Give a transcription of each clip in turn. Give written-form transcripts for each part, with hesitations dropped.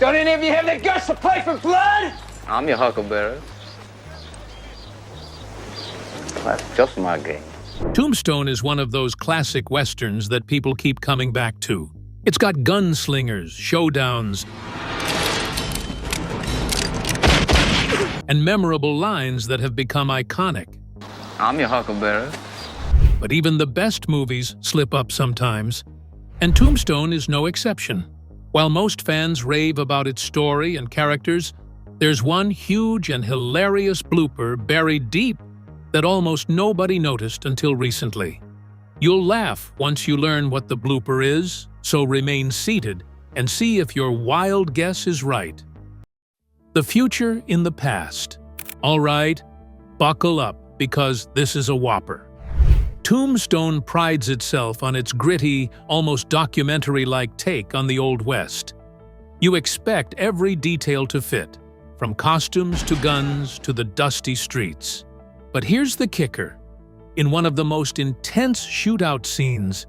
Don't any of you have the guts to play for blood? I'm your huckleberry. That's just my game. Tombstone is one of those classic westerns that people keep coming back to. It's got gunslingers, showdowns, and memorable lines that have become iconic. I'm your huckleberry. But even the best movies slip up sometimes, and Tombstone is no exception. While most fans rave about its story and characters, there's one huge and hilarious blooper buried deep that almost nobody noticed until recently. You'll laugh once you learn what the blooper is, so remain seated and see if your wild guess is right. The future in the past. All right, buckle up because this is a whopper. Tombstone prides itself on its gritty, almost documentary-like take on the Old West. You expect every detail to fit, from costumes to guns to the dusty streets. But here's the kicker. In one of the most intense shootout scenes,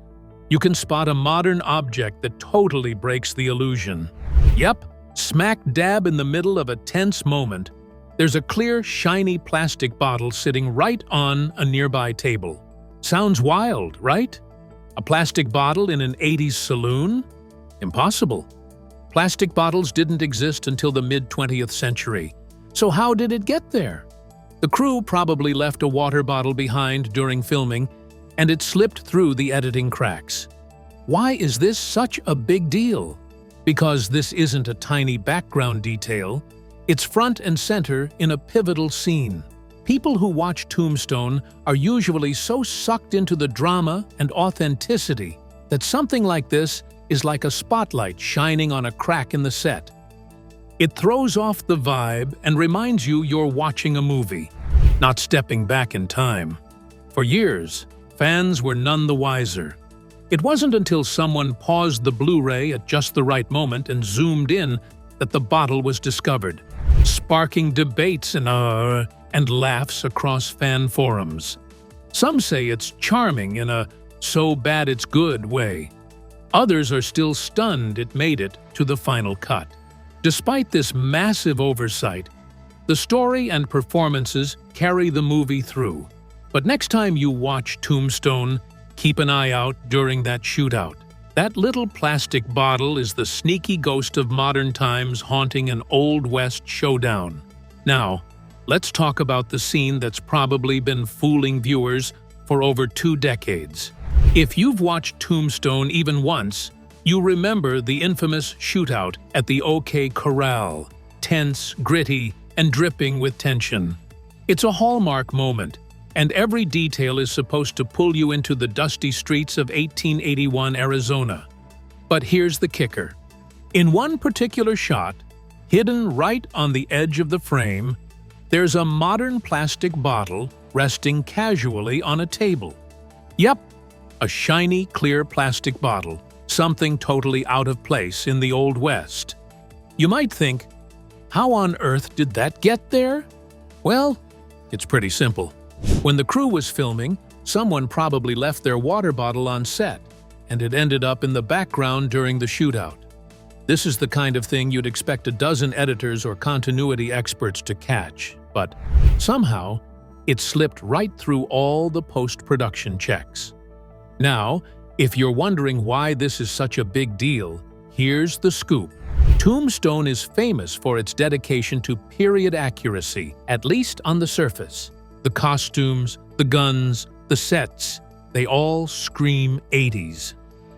you can spot a modern object that totally breaks the illusion. Yep, smack dab in the middle of a tense moment, there's a clear, shiny plastic bottle sitting right on a nearby table. Sounds wild, right? A plastic bottle in an 80s saloon? Impossible. Plastic bottles didn't exist until the mid-20th century. So how did it get there? The crew probably left a water bottle behind during filming, and it slipped through the editing cracks. Why is this such a big deal? Because this isn't a tiny background detail, it's front and center in a pivotal scene. People who watch Tombstone are usually so sucked into the drama and authenticity that something like this is like a spotlight shining on a crack in the set. It throws off the vibe and reminds you you're watching a movie, not stepping back in time. For years, fans were none the wiser. It wasn't until someone paused the Blu-ray at just the right moment and zoomed in that the bottle was discovered, sparking debates and laughs across fan forums. Some say it's charming in a so bad it's good way. Others are still stunned it made it to the final cut. Despite this massive oversight, the story and performances carry the movie through. But next time you watch Tombstone, keep an eye out during that shootout. That little plastic bottle is the sneaky ghost of modern times haunting an Old West showdown. Now, let's talk about the scene that's probably been fooling viewers for over 2 decades. If you've watched Tombstone even once, you remember the infamous shootout at the OK Corral, tense, gritty, and dripping with tension. It's a hallmark moment, and every detail is supposed to pull you into the dusty streets of 1881 Arizona. But here's the kicker. In one particular shot, hidden right on the edge of the frame, there's a modern plastic bottle resting casually on a table. Yep, a shiny, clear plastic bottle, something totally out of place in the Old West. You might think, how on earth did that get there? Well, it's pretty simple. When the crew was filming, someone probably left their water bottle on set, and it ended up in the background during the shootout. This is the kind of thing you'd expect a dozen editors or continuity experts to catch, but somehow, it slipped right through all the post-production checks. Now, if you're wondering why this is such a big deal, here's the scoop. Tombstone is famous for its dedication to period accuracy, at least on the surface. The costumes, the guns, the sets, they all scream 80s.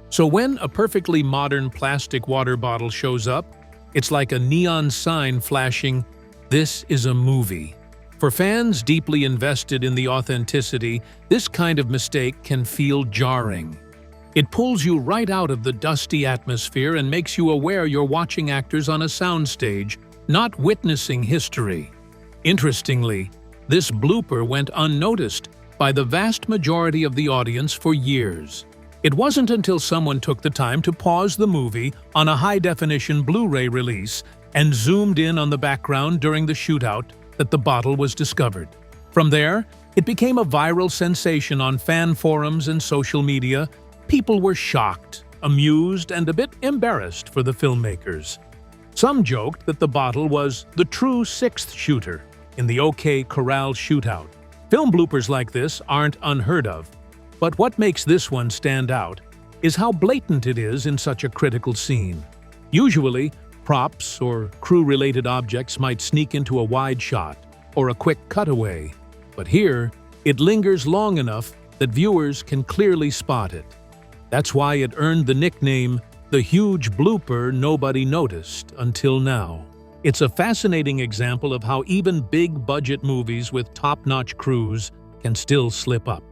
So when a perfectly modern plastic water bottle shows up, it's like a neon sign flashing, "This is a movie." For fans deeply invested in the authenticity, this kind of mistake can feel jarring. It pulls you right out of the dusty atmosphere and makes you aware you're watching actors on a soundstage, not witnessing history. Interestingly, this blooper went unnoticed by the vast majority of the audience for years. It wasn't until someone took the time to pause the movie on a high-definition Blu-ray release and zoomed in on the background during the shootout that the bottle was discovered. From there, it became a viral sensation on fan forums and social media. People were shocked, amused, and a bit embarrassed for the filmmakers. Some joked that the bottle was the true sixth shooter in the OK Corral shootout. Film bloopers like this aren't unheard of, but what makes this one stand out is how blatant it is in such a critical scene. Usually, props or crew-related objects might sneak into a wide shot or a quick cutaway, but here, it lingers long enough that viewers can clearly spot it. That's why it earned the nickname, the huge blooper nobody noticed until now. It's a fascinating example of how even big-budget movies with top-notch crews can still slip up.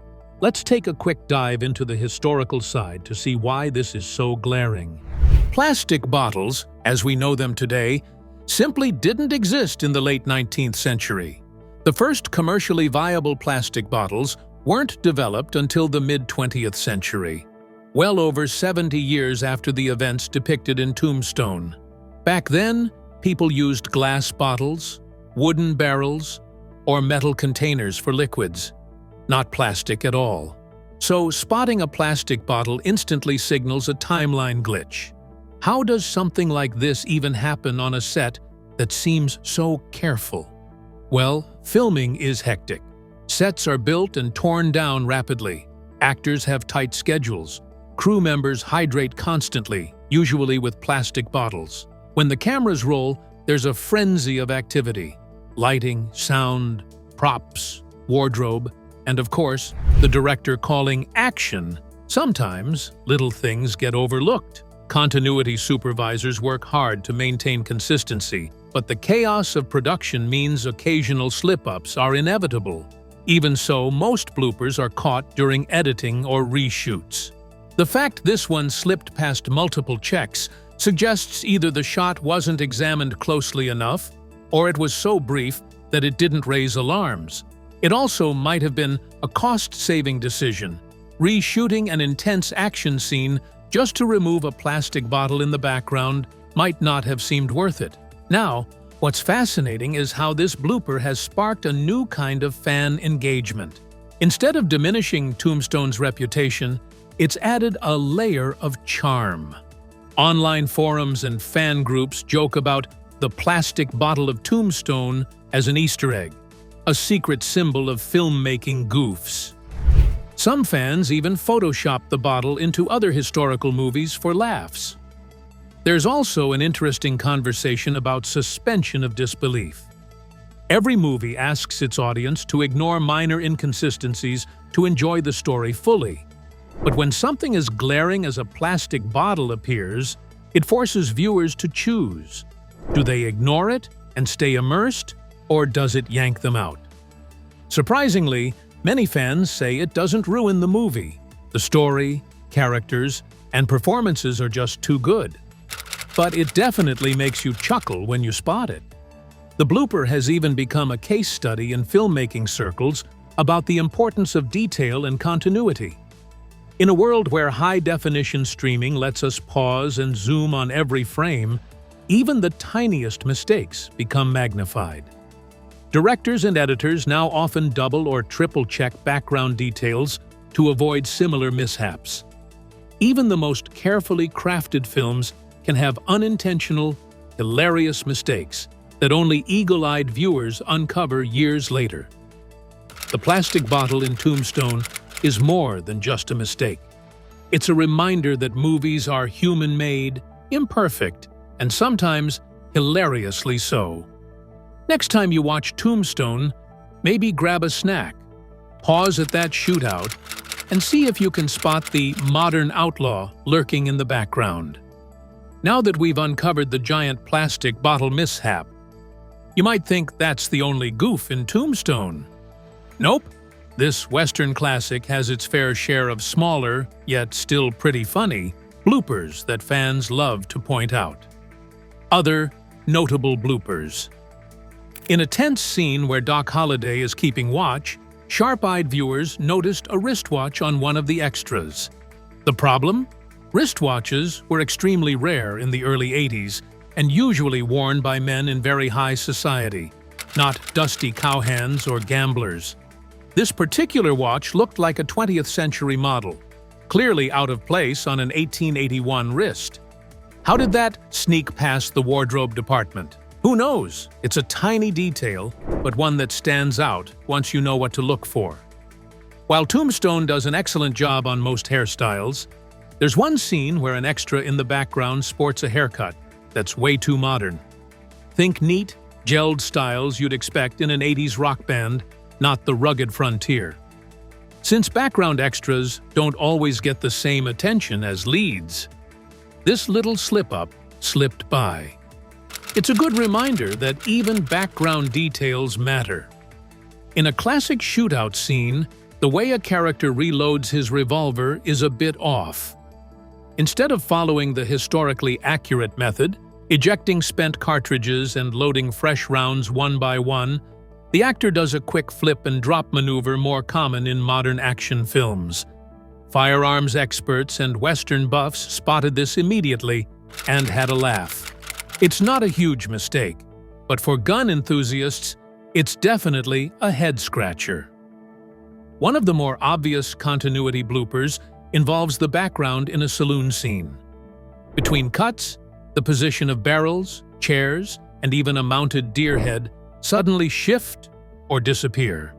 Let's take a quick dive into the historical side to see why this is so glaring. Plastic bottles, as we know them today, simply didn't exist in the late 19th century. The first commercially viable plastic bottles weren't developed until the mid-20th century, well over 70 years after the events depicted in Tombstone. Back then, people used glass bottles, wooden barrels, or metal containers for liquids, not plastic at all. So, spotting a plastic bottle instantly signals a timeline glitch. How does something like this even happen on a set that seems so careful? Well, filming is hectic. Sets are built and torn down rapidly. Actors have tight schedules. Crew members hydrate constantly, usually with plastic bottles. When the cameras roll, there's a frenzy of activity. Lighting, sound, props, wardrobe, and of course, the director calling action. Sometimes, little things get overlooked. Continuity supervisors work hard to maintain consistency, but the chaos of production means occasional slip-ups are inevitable. Even so, most bloopers are caught during editing or reshoots. The fact this one slipped past multiple checks suggests either the shot wasn't examined closely enough, or it was so brief that it didn't raise alarms. It also might have been a cost-saving decision. Reshooting an intense action scene just to remove a plastic bottle in the background might not have seemed worth it. Now, what's fascinating is how this blooper has sparked a new kind of fan engagement. Instead of diminishing Tombstone's reputation, it's added a layer of charm. Online forums and fan groups joke about the plastic bottle of Tombstone as an Easter egg, a secret symbol of filmmaking goofs. Some fans even Photoshop the bottle into other historical movies for laughs. There's also an interesting conversation about suspension of disbelief. Every movie asks its audience to ignore minor inconsistencies to enjoy the story fully. But when something as glaring as a plastic bottle appears, it forces viewers to choose. Do they ignore it and stay immersed, or does it yank them out? Surprisingly, many fans say it doesn't ruin the movie. The story, characters, and performances are just too good. But it definitely makes you chuckle when you spot it. The blooper has even become a case study in filmmaking circles about the importance of detail and continuity. In a world where high-definition streaming lets us pause and zoom on every frame, even the tiniest mistakes become magnified. Directors and editors now often double or triple-check background details to avoid similar mishaps. Even the most carefully crafted films can have unintentional, hilarious mistakes that only eagle-eyed viewers uncover years later. The plastic bottle in Tombstone is more than just a mistake. It's a reminder that movies are human-made, imperfect, and sometimes hilariously so. Next time you watch Tombstone, maybe grab a snack, pause at that shootout, and see if you can spot the modern outlaw lurking in the background. Now that we've uncovered the giant plastic bottle mishap, you might think that's the only goof in Tombstone. Nope. This Western classic has its fair share of smaller, yet still pretty funny, bloopers that fans love to point out. Other notable bloopers. In a tense scene where Doc Holliday is keeping watch, sharp-eyed viewers noticed a wristwatch on one of the extras. The problem? Wristwatches were extremely rare in the early 80s and usually worn by men in very high society, not dusty cowhands or gamblers. This particular watch looked like a 20th century model, clearly out of place on an 1881 wrist. How did that sneak past the wardrobe department? Who knows? It's a tiny detail, but one that stands out once you know what to look for. While Tombstone does an excellent job on most hairstyles, there's one scene where an extra in the background sports a haircut that's way too modern. Think neat, gelled styles you'd expect in an 80s rock band, not the rugged frontier. Since background extras don't always get the same attention as leads, this little slip-up slipped by. It's a good reminder that even background details matter. In a classic shootout scene, the way a character reloads his revolver is a bit off. Instead of following the historically accurate method, ejecting spent cartridges and loading fresh rounds one by one, the actor does a quick flip and drop maneuver more common in modern action films. Firearms experts and Western buffs spotted this immediately and had a laugh. It's not a huge mistake, but for gun enthusiasts, it's definitely a head-scratcher. One of the more obvious continuity bloopers involves the background in a saloon scene. Between cuts, the position of barrels, chairs, and even a mounted deer head suddenly shift or disappear.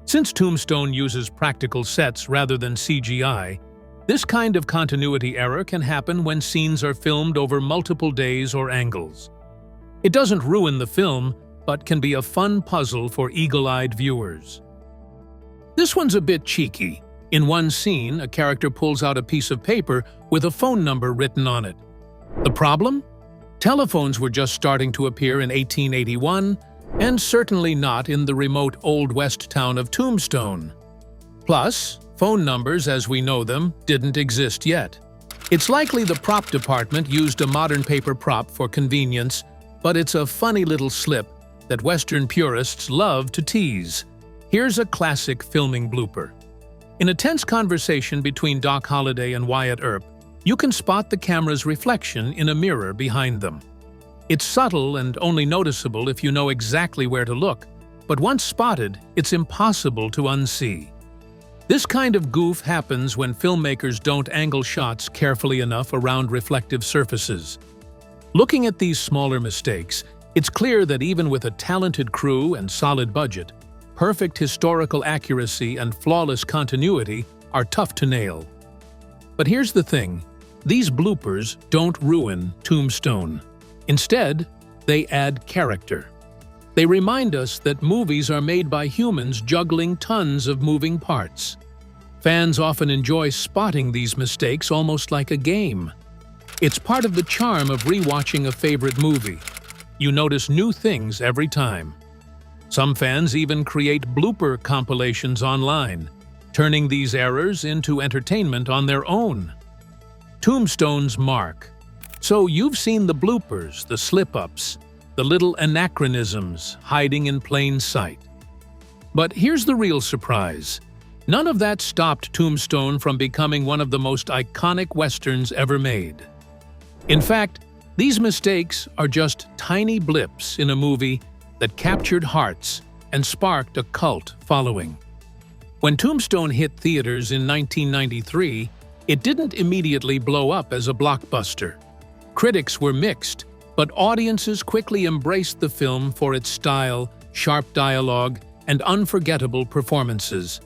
Since Tombstone uses practical sets rather than CGI, this kind of continuity error can happen when scenes are filmed over multiple days or angles. It doesn't ruin the film, but can be a fun puzzle for eagle-eyed viewers. This one's a bit cheeky. In one scene, a character pulls out a piece of paper with a phone number written on it. The problem? Telephones were just starting to appear in 1881, and certainly not in the remote Old West town of Tombstone. Plus, phone numbers as we know them didn't exist yet. It's likely the prop department used a modern paper prop for convenience, but it's a funny little slip that Western purists love to tease. Here's a classic filming blooper. In a tense conversation between Doc Holliday and Wyatt Earp, you can spot the camera's reflection in a mirror behind them. It's subtle and only noticeable if you know exactly where to look, but once spotted, it's impossible to unsee. This kind of goof happens when filmmakers don't angle shots carefully enough around reflective surfaces. Looking at these smaller mistakes, it's clear that even with a talented crew and solid budget, perfect historical accuracy and flawless continuity are tough to nail. But here's the thing, these bloopers don't ruin Tombstone. Instead, they add character. They remind us that movies are made by humans juggling tons of moving parts. Fans often enjoy spotting these mistakes almost like a game. It's part of the charm of rewatching a favorite movie. You notice new things every time. Some fans even create blooper compilations online, turning these errors into entertainment on their own. Tombstone's mark. So you've seen the bloopers, the slip-ups, the little anachronisms hiding in plain sight. But here's the real surprise. None of that stopped Tombstone from becoming one of the most iconic westerns ever made. In fact, these mistakes are just tiny blips in a movie that captured hearts and sparked a cult following. When Tombstone hit theaters in 1993, it didn't immediately blow up as a blockbuster. Critics were mixed, but audiences quickly embraced the film for its style, sharp dialogue, and unforgettable performances.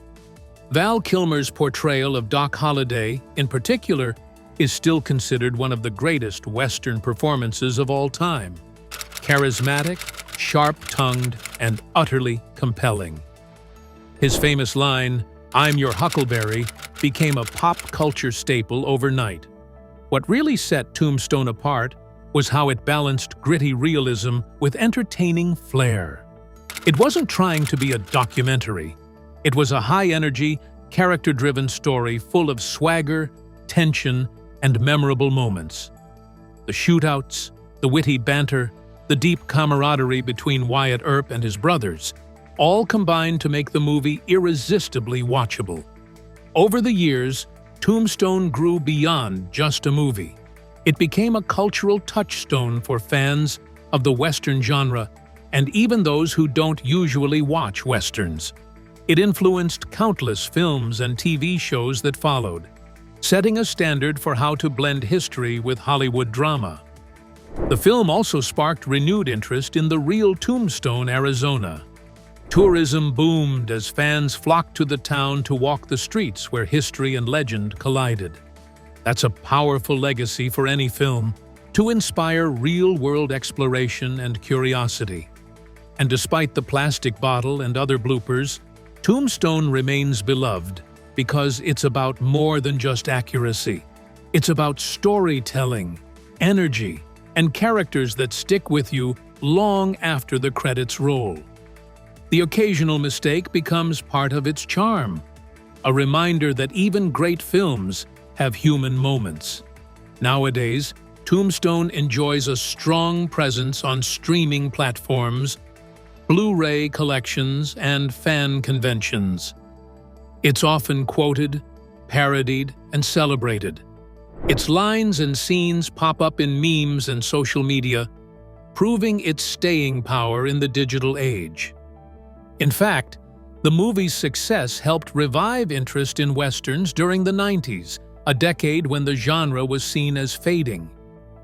Val Kilmer's portrayal of Doc Holliday, in particular, is still considered one of the greatest Western performances of all time. Charismatic, sharp-tongued, and utterly compelling. His famous line, "I'm your huckleberry," became a pop culture staple overnight. What really set Tombstone apart was how it balanced gritty realism with entertaining flair. It wasn't trying to be a documentary. It was a high-energy, character-driven story full of swagger, tension, and memorable moments. The shootouts, the witty banter, the deep camaraderie between Wyatt Earp and his brothers, all combined to make the movie irresistibly watchable. Over the years, Tombstone grew beyond just a movie. It became a cultural touchstone for fans of the Western genre and even those who don't usually watch Westerns. It influenced countless films and TV shows that followed, setting a standard for how to blend history with Hollywood drama. The film also sparked renewed interest in the real Tombstone, Arizona. Tourism boomed as fans flocked to the town to walk the streets where history and legend collided. That's a powerful legacy for any film, to inspire real-world exploration and curiosity. And despite the plastic bottle and other bloopers, Tombstone remains beloved because it's about more than just accuracy. It's about storytelling, energy, and characters that stick with you long after the credits roll. The occasional mistake becomes part of its charm, a reminder that even great films have human moments. Nowadays, Tombstone enjoys a strong presence on streaming platforms, Blu-ray collections, and fan conventions. It's often quoted, parodied, and celebrated. Its lines and scenes pop up in memes and social media, proving its staying power in the digital age. In fact, the movie's success helped revive interest in westerns during the 90s, a decade when the genre was seen as fading.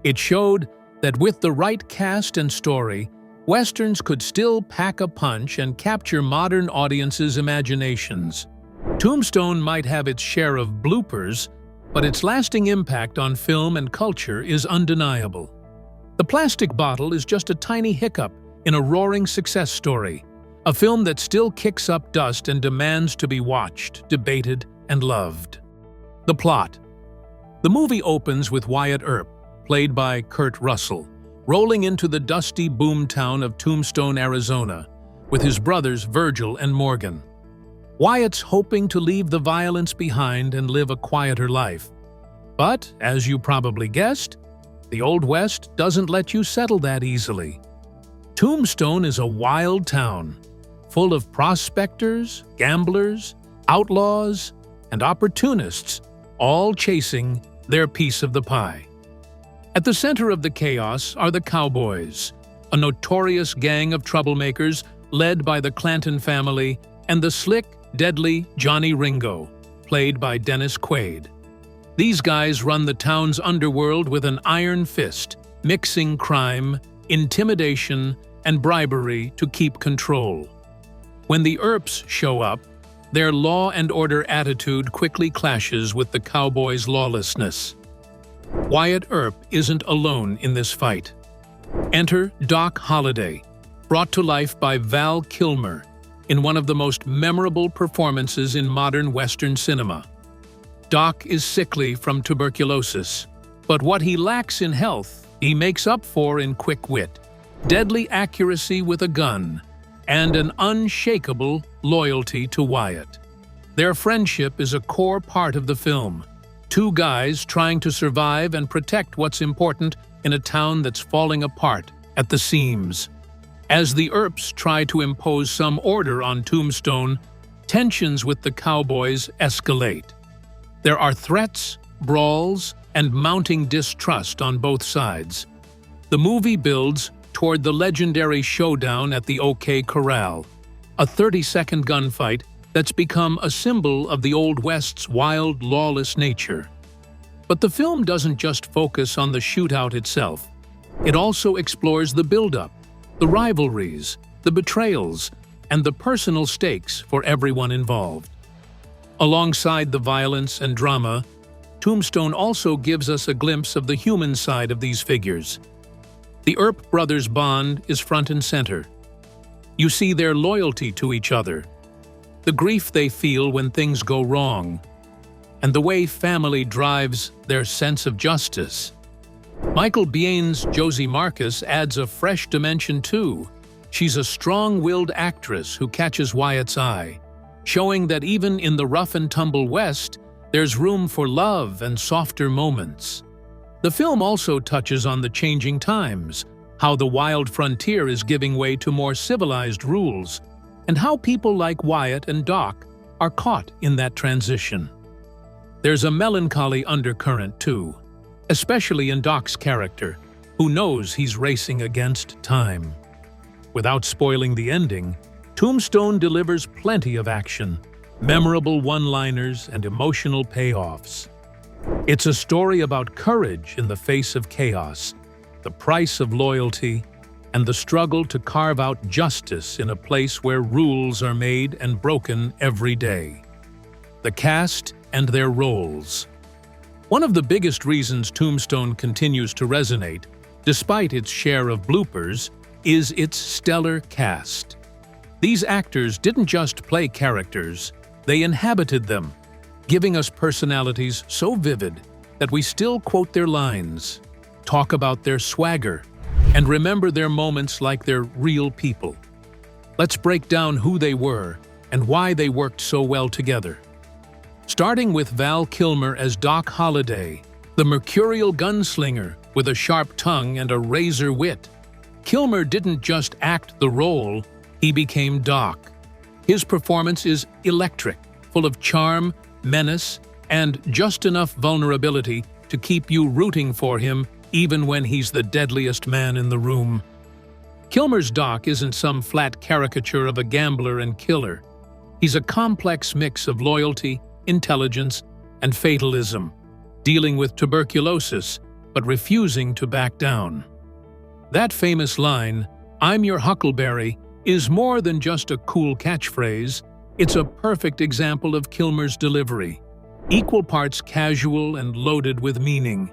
It showed that with the right cast and story, westerns could still pack a punch and capture modern audiences' imaginations. Tombstone might have its share of bloopers, but its lasting impact on film and culture is undeniable. The Plastic Bottle is just a tiny hiccup in a roaring success story, a film that still kicks up dust and demands to be watched, debated, and loved. The plot. The movie opens with Wyatt Earp, played by Kurt Russell, rolling into the dusty boomtown of Tombstone, Arizona, with his brothers Virgil and Morgan. Wyatt's hoping to leave the violence behind and live a quieter life. But, as you probably guessed, the Old West doesn't let you settle that easily. Tombstone is a wild town, full of prospectors, gamblers, outlaws, and opportunists, all chasing their piece of the pie. At the center of the chaos are the Cowboys, a notorious gang of troublemakers led by the Clanton family, and the slick, deadly Johnny Ringo, played by Dennis Quaid. These guys run the town's underworld with an iron fist, mixing crime, intimidation, and bribery to keep control. When the Earps show up, their law and order attitude quickly clashes with the Cowboys' lawlessness. Wyatt Earp isn't alone in this fight. Enter Doc Holliday, brought to life by Val Kilmer in one of the most memorable performances in modern Western cinema. Doc is sickly from tuberculosis, but what he lacks in health, he makes up for in quick wit, deadly accuracy with a gun, and an unshakable loyalty to Wyatt. Their friendship is a core part of the film, two guys trying to survive and protect what's important in a town that's falling apart at the seams. As the Earps try to impose some order on Tombstone, tensions with the Cowboys escalate. There are threats, brawls, and mounting distrust on both sides. The movie builds toward the legendary showdown at the OK Corral, a 30-second gunfight that's become a symbol of the Old West's wild, lawless nature. But the film doesn't just focus on the shootout itself. It also explores the build-up, the rivalries, the betrayals, and the personal stakes for everyone involved. Alongside the violence and drama, Tombstone also gives us a glimpse of the human side of these figures. The Earp brothers' bond is front and center. You see their loyalty to each other, the grief they feel when things go wrong, and the way family drives their sense of justice. Michael Biehn's Josie Marcus adds a fresh dimension too. She's a strong-willed actress who catches Wyatt's eye, showing that even in the rough-and-tumble West, there's room for love and softer moments. The film also touches on the changing times, how the wild frontier is giving way to more civilized rules, and how people like Wyatt and Doc are caught in that transition. There's a melancholy undercurrent too, especially in Doc's character, who knows he's racing against time. Without spoiling the ending, Tombstone delivers plenty of action, memorable one-liners, and emotional payoffs. It's a story about courage in the face of chaos, the price of loyalty, and the struggle to carve out justice in a place where rules are made and broken every day. The cast and their roles. One of the biggest reasons Tombstone continues to resonate, despite its share of bloopers, is its stellar cast. These actors didn't just play characters, they inhabited them, giving us personalities so vivid that we still quote their lines, talk about their swagger, and remember their moments like they're real people. Let's break down who they were and why they worked so well together. Starting with Val Kilmer as Doc Holliday, the mercurial gunslinger with a sharp tongue and a razor wit. Kilmer didn't just act the role, he became Doc. His performance is electric, full of charm, menace, and just enough vulnerability to keep you rooting for him even when he's the deadliest man in the room. Kilmer's Doc isn't some flat caricature of a gambler and killer. He's a complex mix of loyalty, intelligence, and fatalism, dealing with tuberculosis but refusing to back down. That famous line, "I'm your huckleberry," is more than just a cool catchphrase. It's a perfect example of Kilmer's delivery, equal parts casual and loaded with meaning.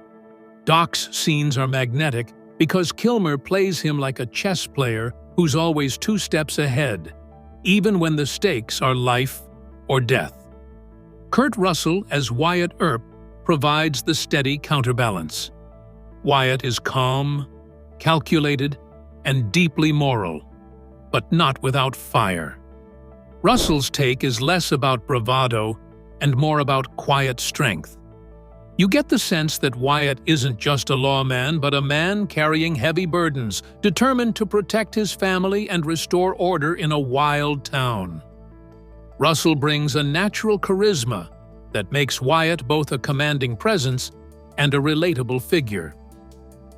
Doc's scenes are magnetic because Kilmer plays him like a chess player who's always 2 steps ahead, even when the stakes are life or death. Kurt Russell as Wyatt Earp provides the steady counterbalance. Wyatt is calm, calculated, and deeply moral, but not without fire. Russell's take is less about bravado and more about quiet strength. You get the sense that Wyatt isn't just a lawman, but a man carrying heavy burdens, determined to protect his family and restore order in a wild town. Russell brings a natural charisma that makes Wyatt both a commanding presence and a relatable figure.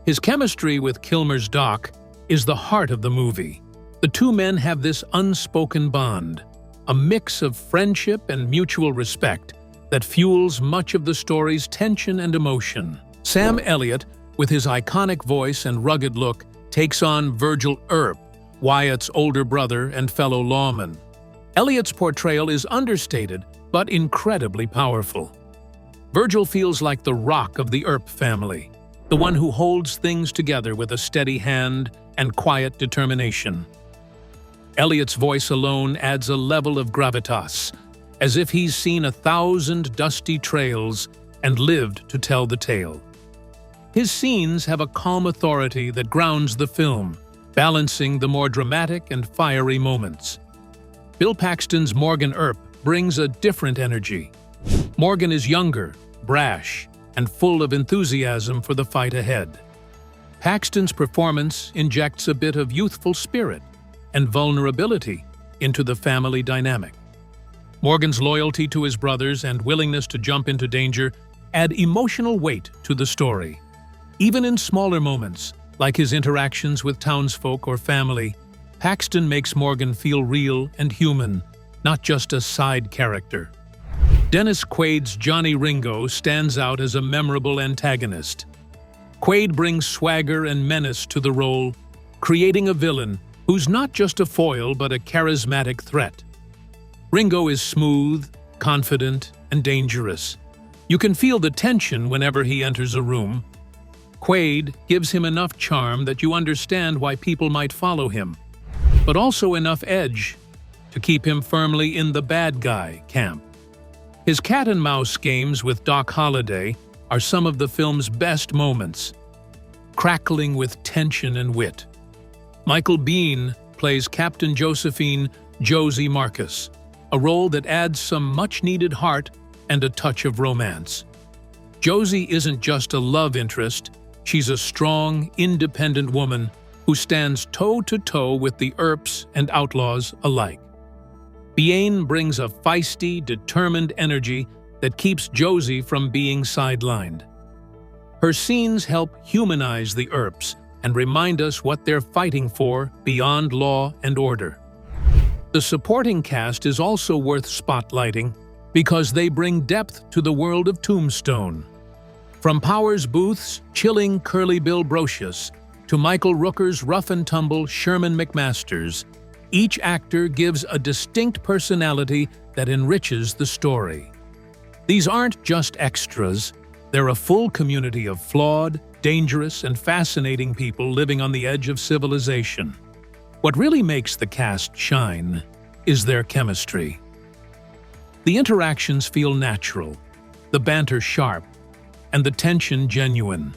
His chemistry with Kilmer's Doc is the heart of the movie. The two men have this unspoken bond, a mix of friendship and mutual respect that fuels much of the story's tension and emotion. Sam Elliott, with his iconic voice and rugged look, takes on Virgil Earp, Wyatt's older brother and fellow lawman. Elliott's portrayal is understated, but incredibly powerful. Virgil feels like the rock of the Earp family, the one who holds things together with a steady hand and quiet determination. Elliott's voice alone adds a level of gravitas, as if he's seen 1,000 dusty trails and lived to tell the tale. His scenes have a calm authority that grounds the film, balancing the more dramatic and fiery moments. Bill Paxton's Morgan Earp brings a different energy. Morgan is younger, brash, and full of enthusiasm for the fight ahead. Paxton's performance injects a bit of youthful spirit and vulnerability into the family dynamic. Morgan's loyalty to his brothers and willingness to jump into danger add emotional weight to the story. Even in smaller moments, like his interactions with townsfolk or family, Paxton makes Morgan feel real and human, not just a side character. Dennis Quaid's Johnny Ringo stands out as a memorable antagonist. Quaid brings swagger and menace to the role, creating a villain who's not just a foil but a charismatic threat. Ringo is smooth, confident, and dangerous. You can feel the tension whenever he enters a room. Quaid gives him enough charm that you understand why people might follow him, but also enough edge to keep him firmly in the bad guy camp. His cat-and-mouse games with Doc Holliday are some of the film's best moments, crackling with tension and wit. Michael Biehn plays Captain Josephine Josie Marcus, a role that adds some much-needed heart and a touch of romance. Josie isn't just a love interest, she's a strong, independent woman who stands toe-to-toe with the Earps and outlaws alike. Biehn brings a feisty, determined energy that keeps Josie from being sidelined. Her scenes help humanize the Earps and remind us what they're fighting for beyond law and order. The supporting cast is also worth spotlighting because they bring depth to the world of Tombstone. From Powers Booth's chilling Curly Bill Brocious to Michael Rooker's rough-and-tumble Sherman McMasters, each actor gives a distinct personality that enriches the story. These aren't just extras, they're a full community of flawed, dangerous, and fascinating people living on the edge of civilization. What really makes the cast shine is their chemistry. The interactions feel natural, the banter sharp, and the tension genuine.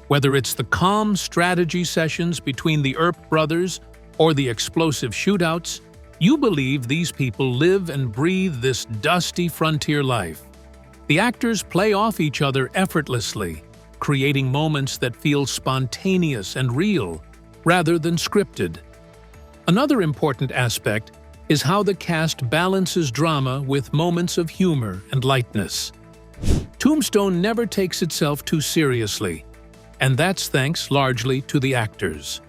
Whether it's the calm strategy sessions between the Earp brothers or the explosive shootouts, you believe these people live and breathe this dusty frontier life. The actors play off each other effortlessly, creating moments that feel spontaneous and real, rather than scripted. Another important aspect is how the cast balances drama with moments of humor and lightness. Tombstone never takes itself too seriously, and that's thanks largely to the actors.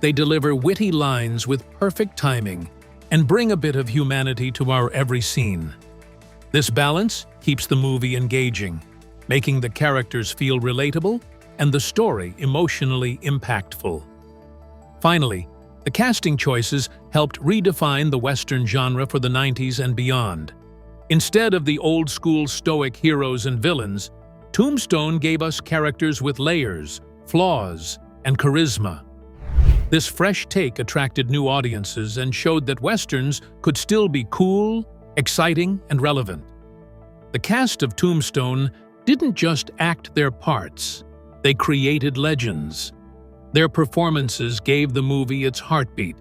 They deliver witty lines with perfect timing and bring a bit of humanity to our every scene. This balance keeps the movie engaging, making the characters feel relatable and the story emotionally impactful. Finally, the casting choices helped redefine the Western genre for the 90s and beyond. Instead of the old-school stoic heroes and villains, Tombstone gave us characters with layers, flaws, and charisma. This fresh take attracted new audiences and showed that Westerns could still be cool, exciting, and relevant. The cast of Tombstone didn't just act their parts, they created legends. Their performances gave the movie its heartbeat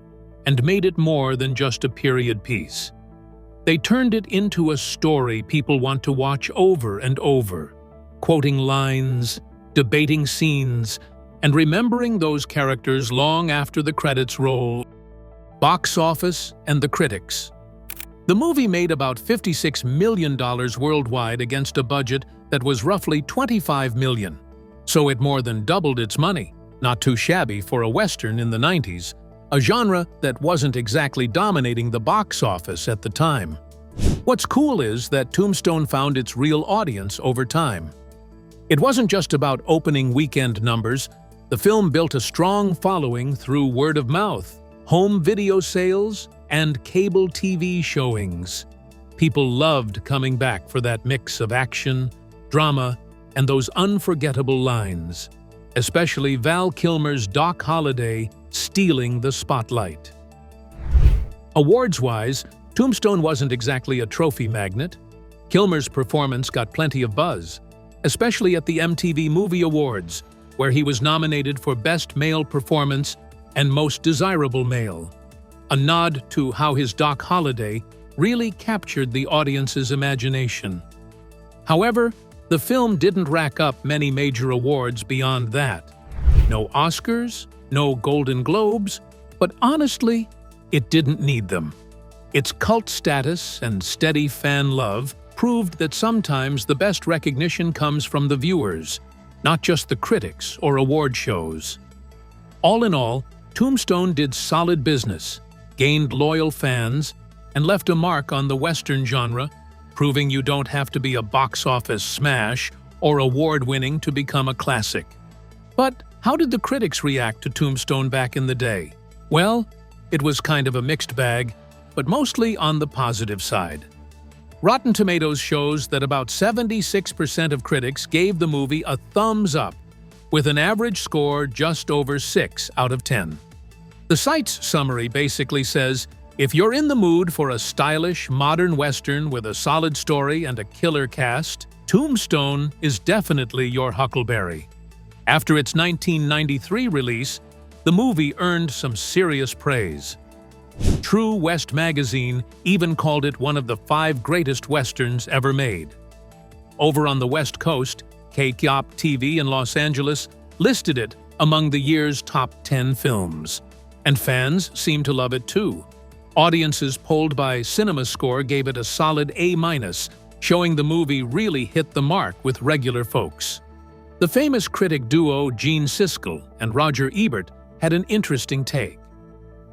and made it more than just a period piece. They turned it into a story people want to watch over and over, quoting lines, debating scenes, and remembering those characters long after the credits roll. Box office and the critics. The movie made about $56 million worldwide against a budget that was roughly $25 million, so it more than doubled its money. Not too shabby for a Western in the 90s, a genre that wasn't exactly dominating the box office at the time. What's cool is that Tombstone found its real audience over time. It wasn't just about opening weekend numbers. The film built a strong following through word of mouth, home video sales, and cable TV showings. People loved coming back for that mix of action, drama, and those unforgettable lines, especially Val Kilmer's Doc Holliday stealing the spotlight. Awards-wise, Tombstone wasn't exactly a trophy magnet. Kilmer's performance got plenty of buzz, especially at the MTV Movie Awards, where he was nominated for Best Male Performance and Most Desirable Male, a nod to how his Doc Holliday really captured the audience's imagination. However, the film didn't rack up many major awards beyond that. No Oscars, no Golden Globes, but honestly, it didn't need them. Its cult status and steady fan love proved that sometimes the best recognition comes from the viewers, not just the critics or award shows. All in all, Tombstone did solid business, gained loyal fans, and left a mark on the Western genre, proving you don't have to be a box office smash or award-winning to become a classic. But how did the critics react to Tombstone back in the day? Well, it was kind of a mixed bag, but mostly on the positive side. Rotten Tomatoes shows that about 76% of critics gave the movie a thumbs up, with an average score just over 6 out of 10. The site's summary basically says, if you're in the mood for a stylish, modern Western with a solid story and a killer cast, Tombstone is definitely your huckleberry. After its 1993 release, the movie earned some serious praise. True West magazine even called it one of the 5 greatest Westerns ever made. Over on the West Coast, KYOP TV in Los Angeles listed it among the year's top 10 films. And fans seem to love it too. Audiences polled by CinemaScore gave it a solid A-, showing the movie really hit the mark with regular folks. The famous critic duo Gene Siskel and Roger Ebert had an interesting take.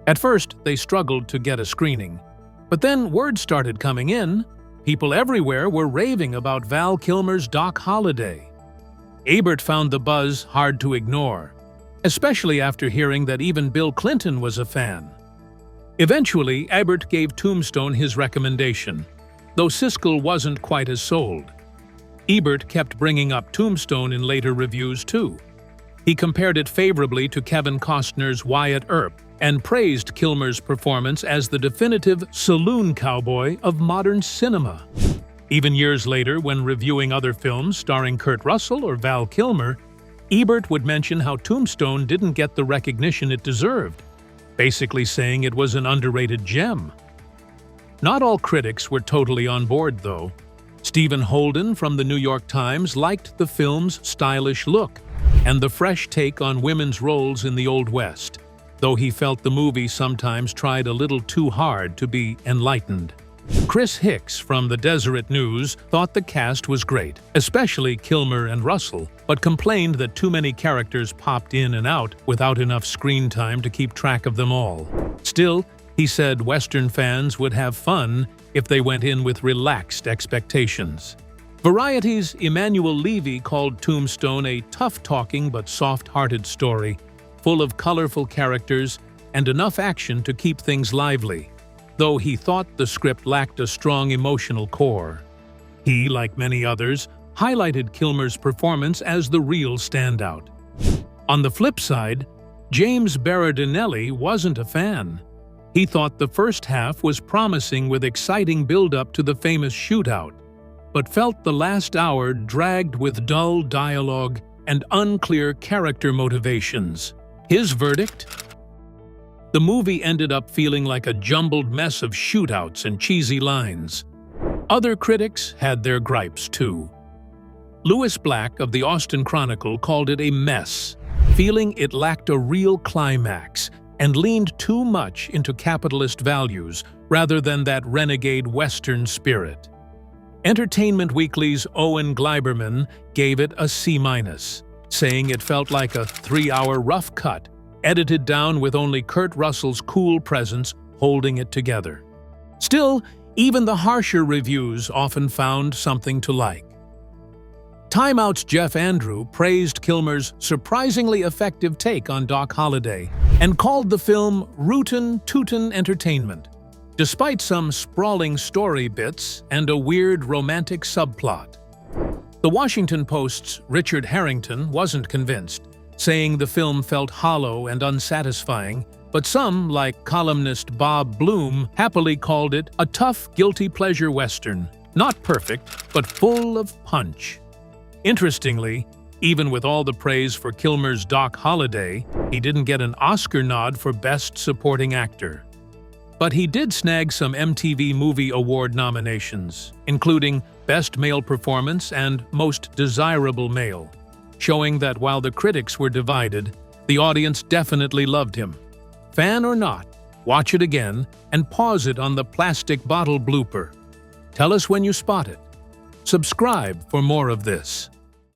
At first, they struggled to get a screening, but then word started coming in. People everywhere were raving about Val Kilmer's Doc Holliday. Ebert found the buzz hard to ignore, especially after hearing that even Bill Clinton was a fan. Eventually, Ebert gave Tombstone his recommendation, though Siskel wasn't quite as sold. Ebert kept bringing up Tombstone in later reviews too. He compared it favorably to Kevin Costner's Wyatt Earp and praised Kilmer's performance as the definitive saloon cowboy of modern cinema. Even years later, when reviewing other films starring Kurt Russell or Val Kilmer, Ebert would mention how Tombstone didn't get the recognition it deserved, basically saying it was an underrated gem. Not all critics were totally on board, though. Stephen Holden from the New York Times liked the film's stylish look and the fresh take on women's roles in the Old West, though he felt the movie sometimes tried a little too hard to be enlightened. Chris Hicks from the Deseret News thought the cast was great, especially Kilmer and Russell, but complained that too many characters popped in and out without enough screen time to keep track of them all. Still, he said Western fans would have fun if they went in with relaxed expectations. Variety's Emmanuel Levy called Tombstone a tough-talking but soft-hearted story, full of colorful characters and enough action to keep things lively, though he thought the script lacked a strong emotional core. He, like many others, highlighted Kilmer's performance as the real standout. On the flip side, James Berardinelli wasn't a fan. He thought the first half was promising with exciting build-up to the famous shootout, but felt the last hour dragged with dull dialogue and unclear character motivations. His verdict? The movie ended up feeling like a jumbled mess of shootouts and cheesy lines. Other critics had their gripes too. Louis Black of the Austin Chronicle called it a mess, feeling it lacked a real climax and leaned too much into capitalist values rather than that renegade Western spirit. Entertainment Weekly's Owen Gleiberman gave it a C-, saying it felt like a 3-hour rough cut, edited down with only Kurt Russell's cool presence holding it together. Still, even the harsher reviews often found something to like. Time Out's Jeff Andrew praised Kilmer's surprisingly effective take on Doc Holliday and called the film rootin' tootin' entertainment, despite some sprawling story bits and a weird romantic subplot. The Washington Post's Richard Harrington wasn't convinced, saying the film felt hollow and unsatisfying, but some, like columnist Bob Bloom, happily called it a tough, guilty pleasure western, not perfect, but full of punch. Interestingly, even with all the praise for Kilmer's Doc Holliday, he didn't get an Oscar nod for Best Supporting Actor. But he did snag some MTV Movie Award nominations, including Best Male Performance and Most Desirable Male, showing that while the critics were divided, the audience definitely loved him. Fan or not, watch it again and pause it on the plastic bottle blooper. Tell us when you spot it. Subscribe for more of this.